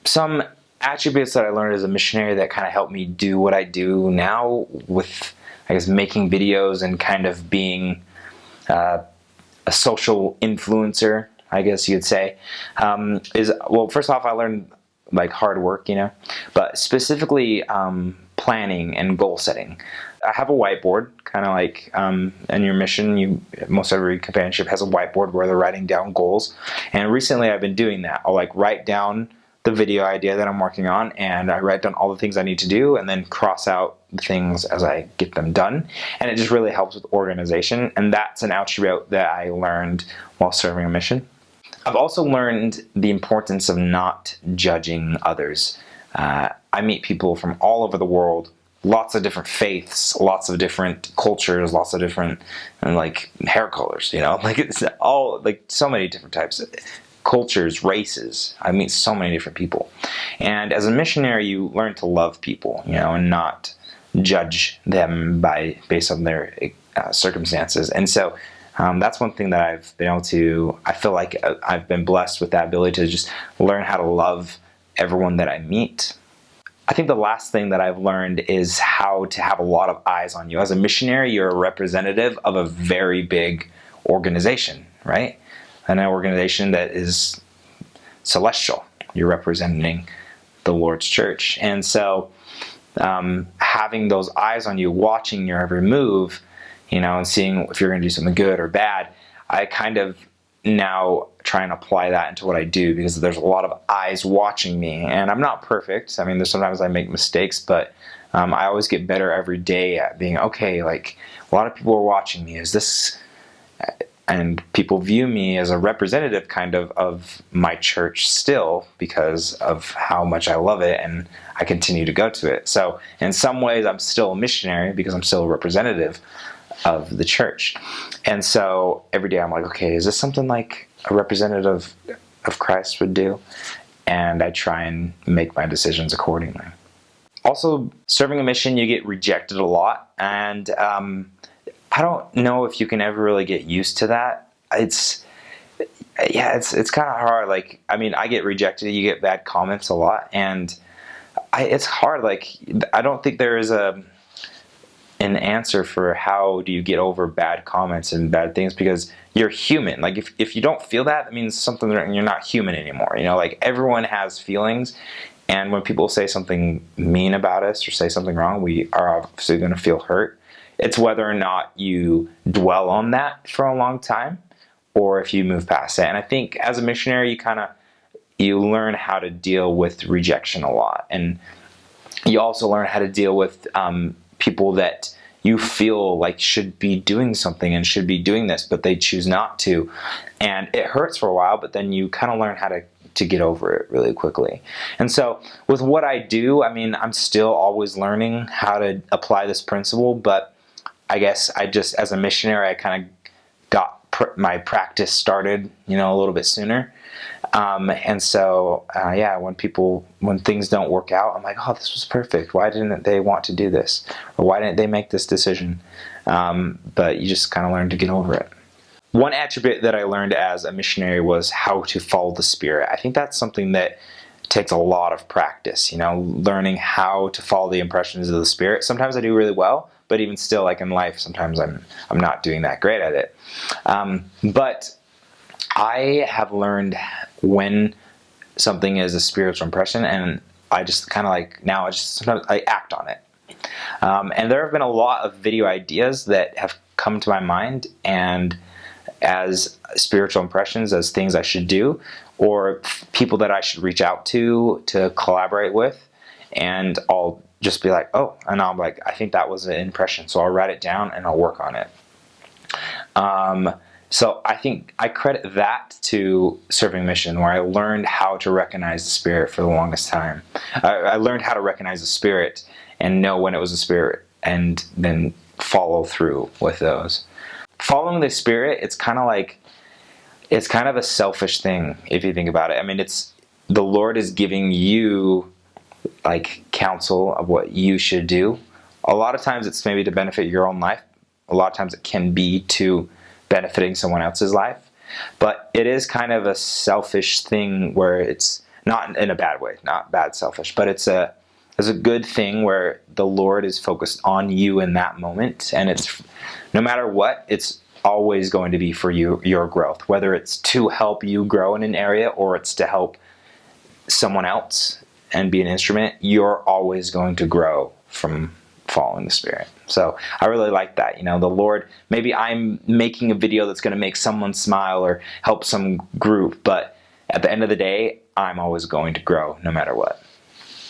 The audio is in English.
some attributes that I learned as a missionary that kind of helped me do what I do now with, I guess, making videos and kind of being a social influencer, I guess you'd say, is, well, first off, I learned like hard work, but specifically planning and goal setting. I have a whiteboard, kind of like in your mission, most every companionship has a whiteboard where they're writing down goals. And recently I've been doing that. I'll like write down the video idea that I'm working on, and I write down all the things I need to do and then cross out the things as I get them done. And it just really helps with organization. And that's an attribute that I learned while serving a mission. I've also learned the importance of not judging others. I meet people from all over the world, lots of different faiths, lots of different cultures, lots of different like hair colors, like it's all like so many different types of cultures, races. I meet so many different people. And as a missionary, you learn to love people, and not judge them based on their circumstances. And so that's one thing that I've been able to, I feel like I've been blessed with that ability to just learn how to love everyone that I meet. I think the last thing that I've learned is how to have a lot of eyes on you. As a missionary, you're a representative of a very big organization, right? An organization that is celestial. You're representing the Lord's church. And so having those eyes on you, watching your every move, and seeing if you're going to do something good or bad, I kind of now try and apply that into what I do, because there's a lot of eyes watching me, and I'm not perfect. I mean, there's sometimes I make mistakes, but I always get better every day at being, okay, like a lot of people are watching me. Is this, and people view me as a representative kind of my church still, because of how much I love it and I continue to go to it. So in some ways I'm still a missionary because I'm still a representative of the church. And so every day I'm like, okay, is this something like a representative of Christ would do? And I try and make my decisions accordingly. Also, serving a mission, you get rejected a lot. And I don't know if you can ever really get used to that. It's kind of hard. Like, I mean, I get rejected, you get bad comments a lot. And it's hard. Like, I don't think there is an answer for how do you get over bad comments and bad things, because you're human. Like if you don't feel that, it means something, you're not human anymore. Like everyone has feelings, and when people say something mean about us or say something wrong, we are obviously going to feel hurt. It's whether or not you dwell on that for a long time or if you move past it. And I think as a missionary, you learn how to deal with rejection a lot, and you also learn how to deal with people that you feel like should be doing something and should be doing this, but they choose not to. And it hurts for a while, but then you kind of learn how to get over it really quickly. And so with what I do, I mean, I'm still always learning how to apply this principle, but I guess as a missionary, I kind of got my practice started, a little bit sooner. And so, when things don't work out, I'm like, oh, this was perfect. Why didn't they want to do this? Or why didn't they make this decision? But you just kind of learn to get over it. One attribute that I learned as a missionary was how to follow the Spirit. I think that's something that takes a lot of practice, learning how to follow the impressions of the Spirit. Sometimes I do really well, but even still, like in life, sometimes I'm not doing that great at it. But I have learned when something is a spiritual impression, and I just kind of like, now sometimes I act on it. And there have been a lot of video ideas that have come to my mind and as spiritual impressions, as things I should do, or people that I should reach out to collaborate with. And I'll just be like, oh, and I'm like, I think that was an impression. So I'll write it down and I'll work on it. So I think I credit that to serving mission, where I learned how to recognize the Spirit for the longest time. I learned how to recognize the Spirit and know when it was a Spirit, and then follow through with those. Following the Spirit, it's kind of a selfish thing if you think about it. I mean, it's the Lord is giving you like counsel of what you should do. A lot of times it's maybe to benefit your own life. A lot of times it can be to benefiting someone else's life. But it is kind of a selfish thing where it's not in a bad way, not bad selfish, but it's a good thing where the Lord is focused on you in that moment, and it's no matter what, it's always going to be for your growth, whether it's to help you grow in an area or it's to help someone else and be an instrument. You're always going to grow from following the Spirit. So I really like that. The Lord, maybe I'm making a video that's going to make someone smile or help some group, but at the end of the day, I'm always going to grow no matter what.